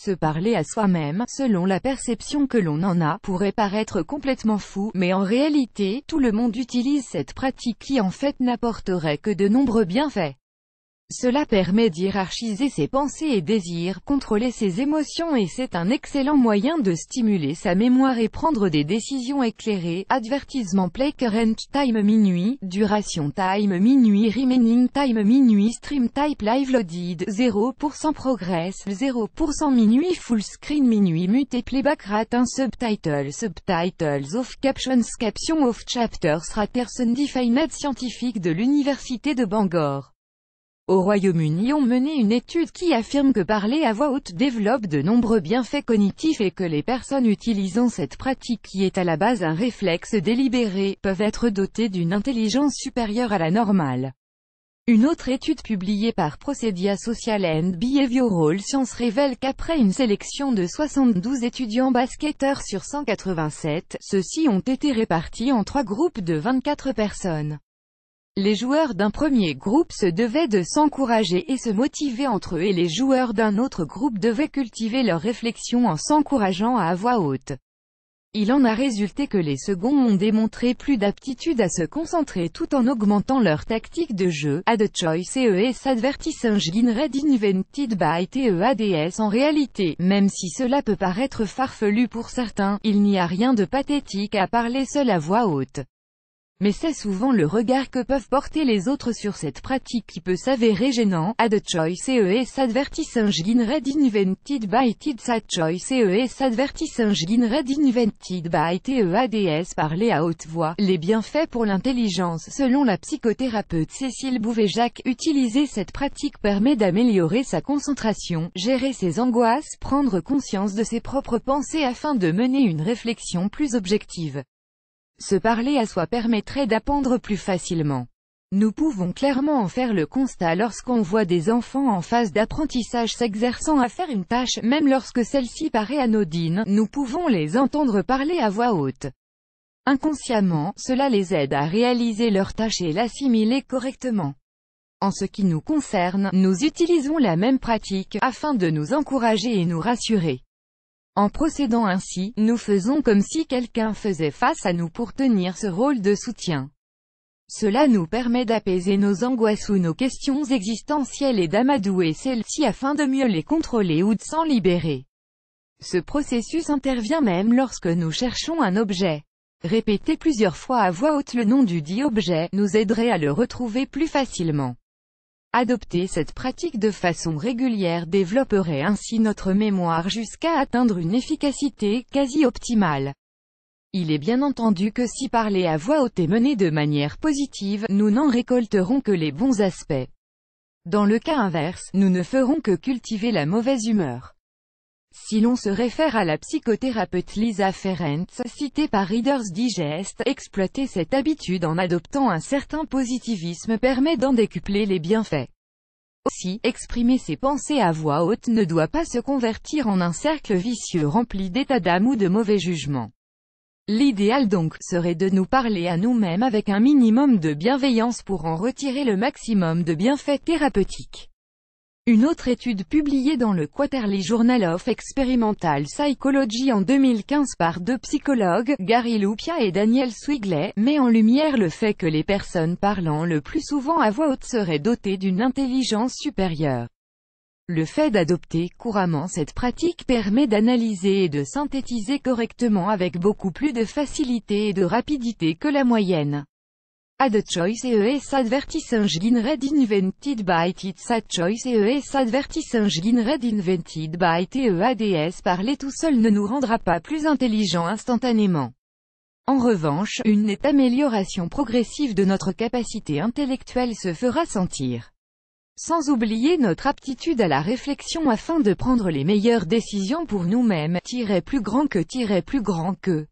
Se parler à soi-même, selon la perception que l'on en a, pourrait paraître complètement fou, mais en réalité, tout le monde utilise cette pratique qui en fait n'apporterait que de nombreux bienfaits. Cela permet d'hiérarchiser ses pensées et désirs, contrôler ses émotions et c'est un excellent moyen de stimuler sa mémoire et prendre des décisions éclairées. Advertisement play current time minuit, duration time minuit, remaining time minuit, stream type live loaded, 0% progress, 0% minuit, full screen minuit, mute playback rate, un subtitles off, captions off, chapters raters undefined. Scientifiques de l'université de Bangor au Royaume-Uni ont mené une étude qui affirme que parler à voix haute développe de nombreux bienfaits cognitifs et que les personnes utilisant cette pratique qui est à la base un réflexe délibéré, peuvent être dotées d'une intelligence supérieure à la normale. Une autre étude publiée par Procedia Social and Behavioral Science révèle qu'après une sélection de 72 étudiants basketteurs sur 187, ceux-ci ont été répartis en 3 groupes de 24 personnes. Les joueurs d'un premier groupe se devaient de s'encourager et se motiver entre eux et les joueurs d'un autre groupe devaient cultiver leur réflexion en s'encourageant à voix haute. Il en a résulté que les seconds ont démontré plus d'aptitude à se concentrer tout en augmentant leur tactique de jeu. Ad choice ES advertising read invented by TEADS. En réalité, même si cela peut paraître farfelu pour certains, il n'y a rien de pathétique à parler seul à voix haute. Mais c'est souvent le regard que peuvent porter les autres sur cette pratique qui peut s'avérer gênant. Ad choice ES advertising read invented by TEADS. Ad choice ES advertising read invented by TEADS. Parler à haute voix. Les bienfaits pour l'intelligence. Selon la psychothérapeute Cécile Bouvet-Jacques, utiliser cette pratique permet d'améliorer sa concentration, gérer ses angoisses, prendre conscience de ses propres pensées afin de mener une réflexion plus objective. Se parler à soi permettrait d'apprendre plus facilement. Nous pouvons clairement en faire le constat lorsqu'on voit des enfants en phase d'apprentissage s'exerçant à faire une tâche, même lorsque celle-ci paraît anodine, nous pouvons les entendre parler à voix haute. Inconsciemment, cela les aide à réaliser leur tâche et l'assimiler correctement. En ce qui nous concerne, nous utilisons la même pratique, afin de nous encourager et nous rassurer. En procédant ainsi, nous faisons comme si quelqu'un faisait face à nous pour tenir ce rôle de soutien. Cela nous permet d'apaiser nos angoisses ou nos questions existentielles et d'amadouer celles-ci afin de mieux les contrôler ou de s'en libérer. Ce processus intervient même lorsque nous cherchons un objet. Répéter plusieurs fois à voix haute le nom du dit objet nous aiderait à le retrouver plus facilement. Adopter cette pratique de façon régulière développerait ainsi notre mémoire jusqu'à atteindre une efficacité quasi optimale. Il est bien entendu que si parler à voix haute est mené de manière positive, nous n'en récolterons que les bons aspects. Dans le cas inverse, nous ne ferons que cultiver la mauvaise humeur. Si l'on se réfère à la psychothérapeute Lisa Ferencz, citée par Reader's Digest, exploiter cette habitude en adoptant un certain positivisme permet d'en décupler les bienfaits. Aussi, exprimer ses pensées à voix haute ne doit pas se convertir en un cercle vicieux rempli d'état d'âme ou de mauvais jugement. L'idéal donc, serait de nous parler à nous-mêmes avec un minimum de bienveillance pour en retirer le maximum de bienfaits thérapeutiques. Une autre étude publiée dans le Quarterly Journal of Experimental Psychology en 2015 par 2 psychologues, Gary Lupia et Daniel Swigley, met en lumière le fait que les personnes parlant le plus souvent à voix haute seraient dotées d'une intelligence supérieure. Le fait d'adopter couramment cette pratique permet d'analyser et de synthétiser correctement avec beaucoup plus de facilité et de rapidité que la moyenne. Ad choice ES advertising read invented by TEADS. Ad choice ES advertising read invented by TEADS. Parler tout seul ne nous rendra pas plus intelligents instantanément. En revanche, une nette amélioration progressive de notre capacité intellectuelle se fera sentir. Sans oublier notre aptitude à la réflexion afin de prendre les meilleures décisions pour nous-mêmes, plus grand que